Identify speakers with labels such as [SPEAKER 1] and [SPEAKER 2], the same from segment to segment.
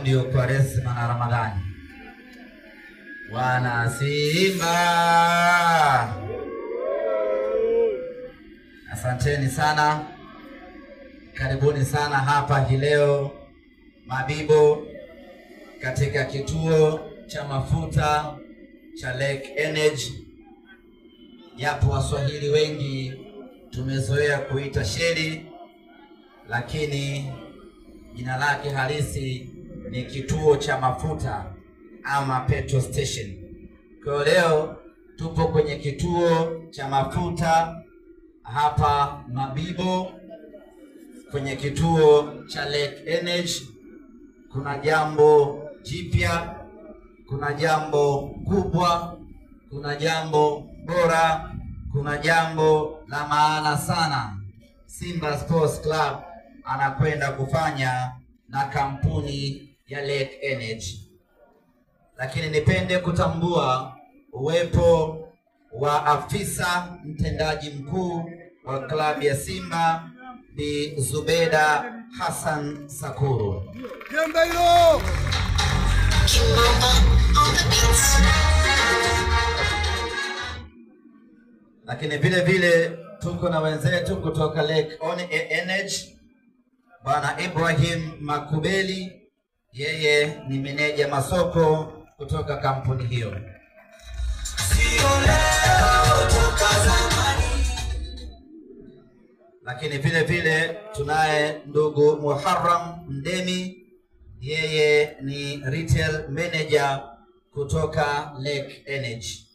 [SPEAKER 1] ndio Kwaresma na Ramadhani. Wana Simba, asanteni sana, karibuni sana hapa hii leo Mabibo, katika kituo cha mafuta cha Lake Energy. Yapo Waswahili wengi tumezoea kuita Shell, lakini jina lake halisi ni kituo cha mafuta ama petrol station. Kwa leo tupo kwenye kituo cha mafuta hapa Mabibo, kwenye kituo cha Lake Energy. Kuna jambo jipya, kuna jambo kubwa, kuna jambo bora, kuna jambo la maana sana Simba Sports Club anakwenda kufanya na kampuni ya Lake Energy. Lakini nipende kutambua uwepo wa afisa mtendaji mkuu wa klabu ya Simba, Bi Zubeda Hassan Sakuru.
[SPEAKER 2] Jembe hilo!
[SPEAKER 1] Lakini vile vile tuko na wenzetu kutoka Lake Energy, Bwana Ibrahim Makubeli, yeye ni meneja masoko kutoka kampuni hiyo. Lakini vile vile tunaye ndugu Muharram Mdemi, yeye ni retail manager kutoka Lake Energy.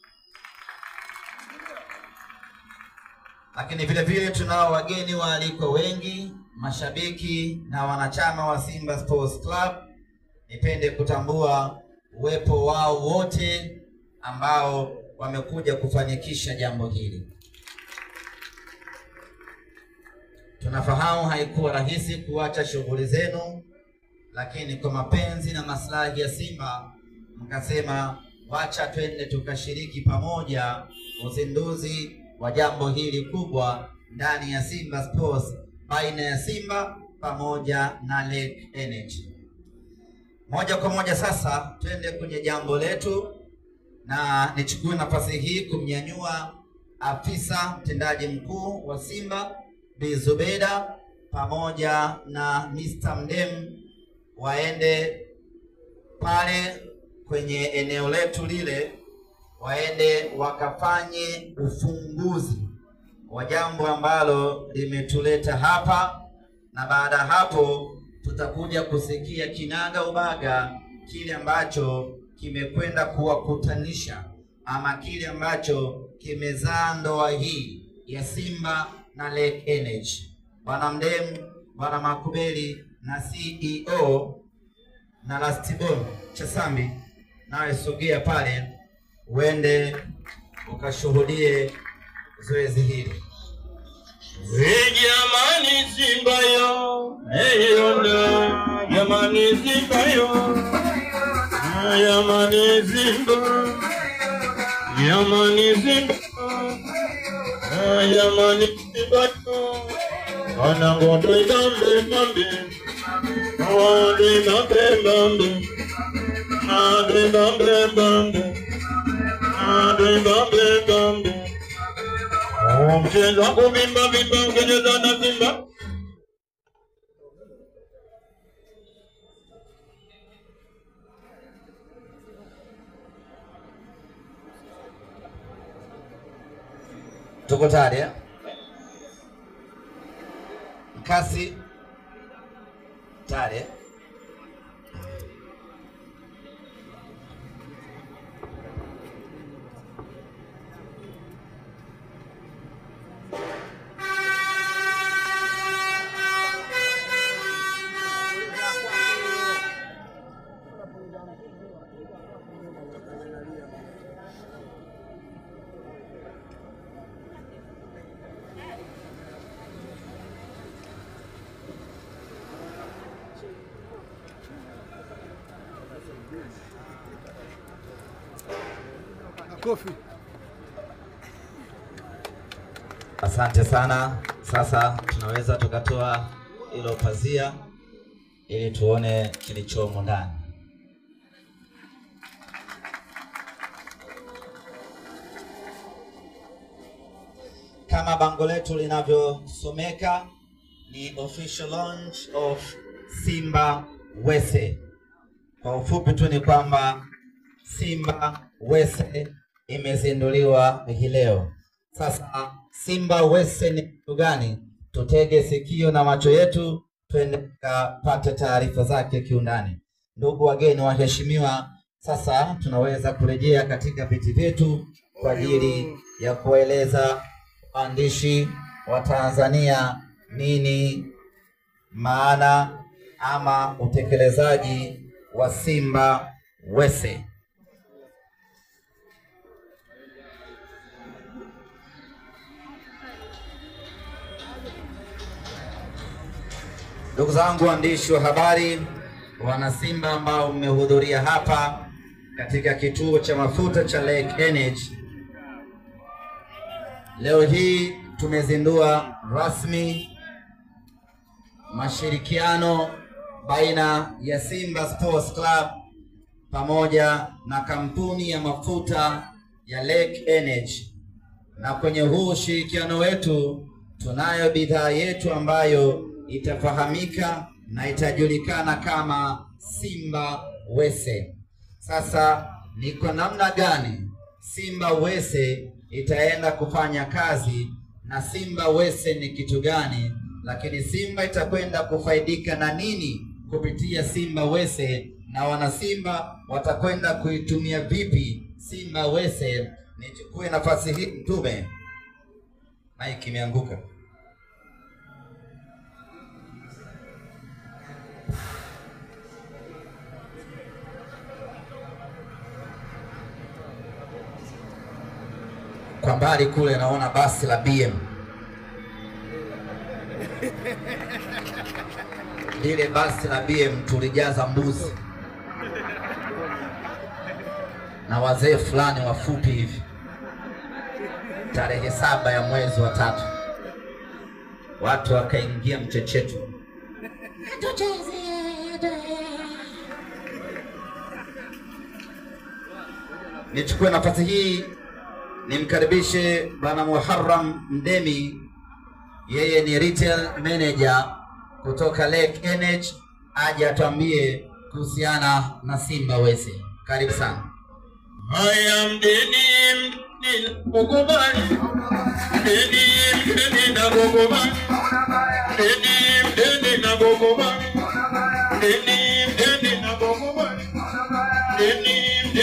[SPEAKER 1] Lakini vile vile tunao wageni waalikwa wengi, mashabiki na wanachama wa Simba Sports Club. Nipende kutambua uwepo wao wote ambao wamekuja kufanikisha jambo hili. Tunafahamu haikuwa rahisi kuacha shughuli zenu, lakini kwa mapenzi na maslahi ya Simba mkasema wacha twende tukashiriki pamoja uzinduzi wa jambo hili kubwa ndani ya Simba Sports, baina ya Simba pamoja na Lake Energy. Moja kwa moja sasa twende kwenye jambo letu, na nichukue nafasi hii kumnyanyua afisa mtendaji mkuu wa Simba Bi Zubeda pamoja na Mr. Mdem waende pale kwenye eneo letu lile, waende wakafanye ufunguzi wa jambo ambalo limetuleta hapa, na baada hapo tutakuja kusikia kinaga ubaga kile ambacho kimekwenda kuwakutanisha ama kile ambacho kimezaa ndoa hii ya Simba na Lake Energy. Bwana Mdem, Bwana Makubeli na CEO na Lastibon Chasambi, nawe sogea pale uende ukashuhudie zoezi hili.
[SPEAKER 3] Jamani Simba yo, eyona, jamani Simba yo, jamani Simba, jamani Simba, jamani Simba yo, wanangoto idambe mambe, wade mambe mambe, wade mambe mambe, wade mambe mambe. Mchezo wa kuvimba vimba ukicheza na Simba.
[SPEAKER 1] Tuko tayari? Kasi tayari?
[SPEAKER 2] Kofi.
[SPEAKER 1] Asante sana. Sasa tunaweza tukatoa hilo pazia ili tuone kilichomo ndani. Kama bango letu linavyosomeka, ni official launch of Simba Wese. Kwa ufupi tu ni kwamba Simba Wese imezinduliwa hii leo. Sasa Simba Wese ni kitu gani? Tutege sikio na macho yetu, twende kupata taarifa zake kiundani. Ndugu wageni waheshimiwa, sasa tunaweza kurejea katika viti vyetu kwa ajili ya kueleza waandishi wa Tanzania nini maana ama utekelezaji wa Simba Wese. Ndugu zangu waandishi wa habari, wana Simba ambao mmehudhuria hapa katika kituo cha mafuta cha Lake Energy, leo hii tumezindua rasmi mashirikiano baina ya Simba Sports Club pamoja na kampuni ya mafuta ya Lake Energy. Na kwenye huu ushirikiano wetu tunayo bidhaa yetu ambayo itafahamika na itajulikana kama Simba Wese. Sasa ni kwa namna gani Simba Wese itaenda kufanya kazi na Simba Wese ni kitu gani, lakini Simba itakwenda kufaidika na nini kupitia Simba Wese, na wana Simba watakwenda kuitumia vipi Simba Wese? Nichukue nafasi hii mtume. Mike imeanguka. Kwa mbali kule naona basi la BM. Lile basi la BM tulijaza mbuzi na wazee fulani wafupi hivi, tarehe 7 ya mwezi wa 3 watu wakaingia mchechetu. Nichukue nafasi hii nimkaribishe Bwana Muharram Mdemi, yeye ni retail manager kutoka Lake Energy, aje atuambie kuhusiana na Simba Wese. Karibu sana.
[SPEAKER 3] Haya mdeni kukubali, mdeni na kukubali, mdeni na kukubali, mdeni na kukubali,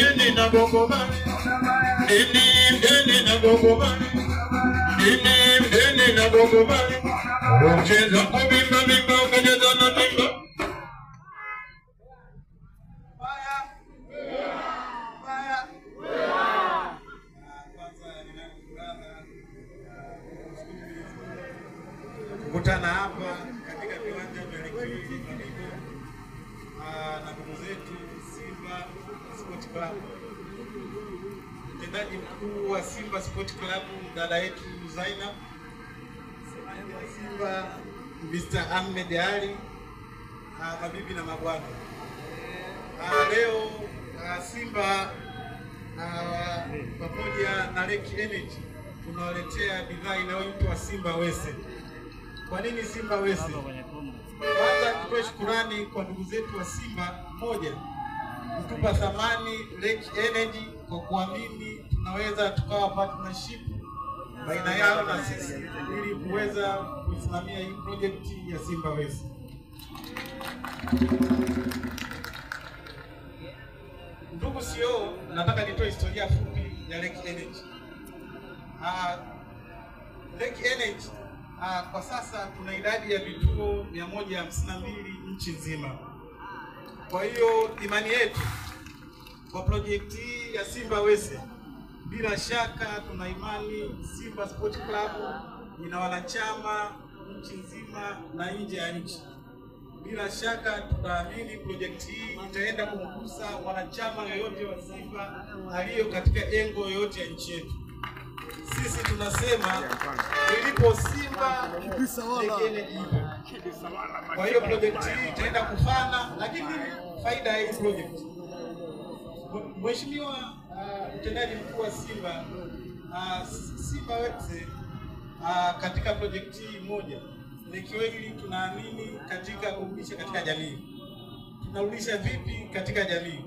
[SPEAKER 3] mdeni na kukubali, mdeni na kukubali, mdeni na kukubali. Ucheza kubimba bimba ukacheza na bimba.
[SPEAKER 2] Kukutana hapa katika viwanja vya Lake na ndugu zetu Simba Sport Club. Mtendaji mkuu wa Simba Sport Club dada yetu Zainab, msemaji wa Simba Mr. Ahmed Ali, mabibi na mabwana. Leo Simba pamoja na Lake Energy tunawaletea bidhaa inayoitwa Simba Wese. Kwa nini Simba Wese? Kwanza tutoe shukrani kwa ndugu zetu wa Simba, moja, kutupa thamani Lake Energy kwa kuamini tunaweza tukawa partnership baina yao na sisi ili kuweza kusimamia hii project ya Simba Wese. Ndugu CEO, nataka nitoe historia fupi ya Lake Energy. Lake Energy kwa sasa tuna idadi ya vituo 152 nchi nzima. Kwa hiyo imani yetu kwa project hii ya Simba Wese, bila shaka tuna imani Simba Sport Club ina wanachama nchi nzima na nje ya nchi. Bila shaka tunaamini project hii itaenda kumgusa wanachama yoyote wa Simba aliyo katika engo yoyote ya nchi yetu. sisi tunasema ilipo Simba Lake Energy ipo. Kwa hiyo project hii itaenda kufana, lakini faida ya hii project, Mheshimiwa mtendaji mkuu wa Simba, Simba Wetse katika project hii moja Lake Energy tunaamini katika kurudisha katika jamii. Tunarudisha vipi katika jamii?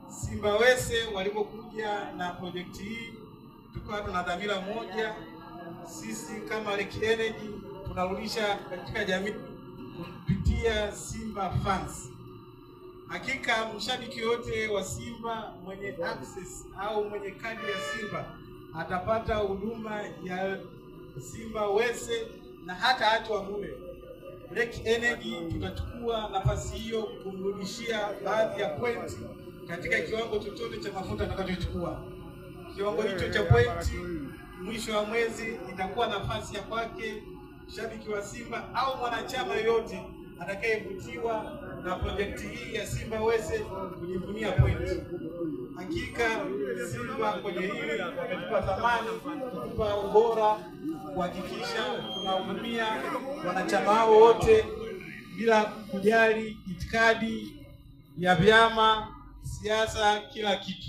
[SPEAKER 2] Simba Wetse walipokuja na project hii tukawa tuna dhamira moja, sisi kama Lake Energy tunarudisha katika jamii kupitia Simba Fans. Hakika mshabiki yote wa Simba mwenye access au mwenye kadi ya Simba atapata huduma ya Simba Wetse na hata watu wa bure. Lake Energy tutachukua nafasi hiyo kumrudishia baadhi ya pointi katika kiwango chochote cha mafuta atakachochukua. Kiwango hicho cha pointi mwisho wa mwezi itakuwa nafasi ya kwake shabiki wa Simba au mwanachama yoyote atakayevutiwa na project hii ya Simba Wetse kujivunia pointi. Hakika Simba kwenye hili wametupa thamani, kutupa ubora, kuhakikisha tunahudumia wanachama hao wote bila kujali itikadi ya vyama, siasa, kila kitu.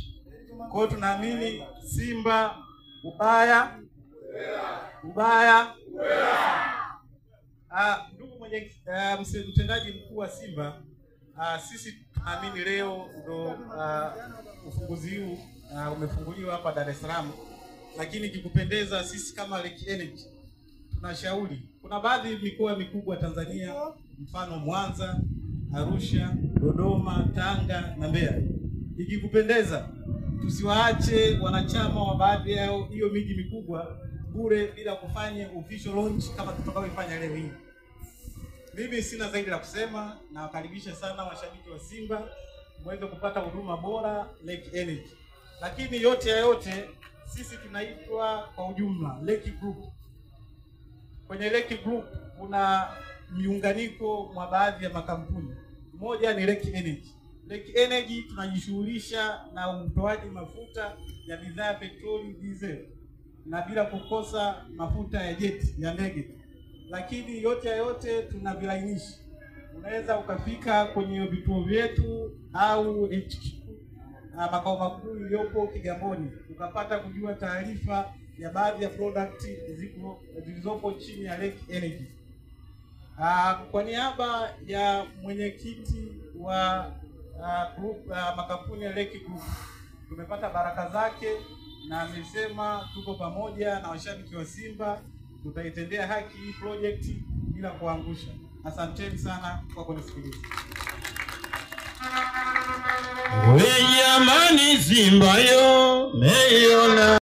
[SPEAKER 2] Kwa hiyo tunaamini Simba ubaya. Ndugu mtendaji mkuu wa Simba, sisi tunaamini leo ndo ufunguzi huu umefunguliwa hapa Dar es Salaam, lakini kikupendeza sisi kama Lake Energy tunashauri, kuna baadhi ya mikoa mikubwa Tanzania, mfano Mwanza, Arusha, Dodoma, Tanga na Mbeya. Ikikupendeza tusiwaache wanachama wa baadhi ya hiyo miji mikubwa bure bila kufanya official launch kama tutakavyofanya leo hii. Mimi sina zaidi la kusema, na wakaribisha sana washabiki wa Simba muweze kupata huduma bora Lake Energy. Lakini yote ya yote sisi tunaitwa kwa ujumla Lake Group. Kwenye Lake Group kuna miunganiko mwa baadhi ya makampuni. Moja ni Lake Energy. Lake Energy tunajishughulisha na utoaji mafuta ya bidhaa ya petroli, diesel na bila kukosa mafuta ya jet ya ndege. Lakini yote ya yote tuna vilainishi. Unaweza ukafika kwenye vituo vyetu au makao makuu iliyopo Kigamboni ukapata kujua taarifa ya baadhi ya product zilizopo chini ya Lake Energy. Kwa niaba ya mwenyekiti wa group makampuni ya Lake Group, tumepata baraka zake na amesema tuko pamoja na washabiki wa Simba, tutaitendea haki hii project bila kuangusha. Asanteni sana kwa kunisikiliza.
[SPEAKER 3] Jamani Simba yo meiona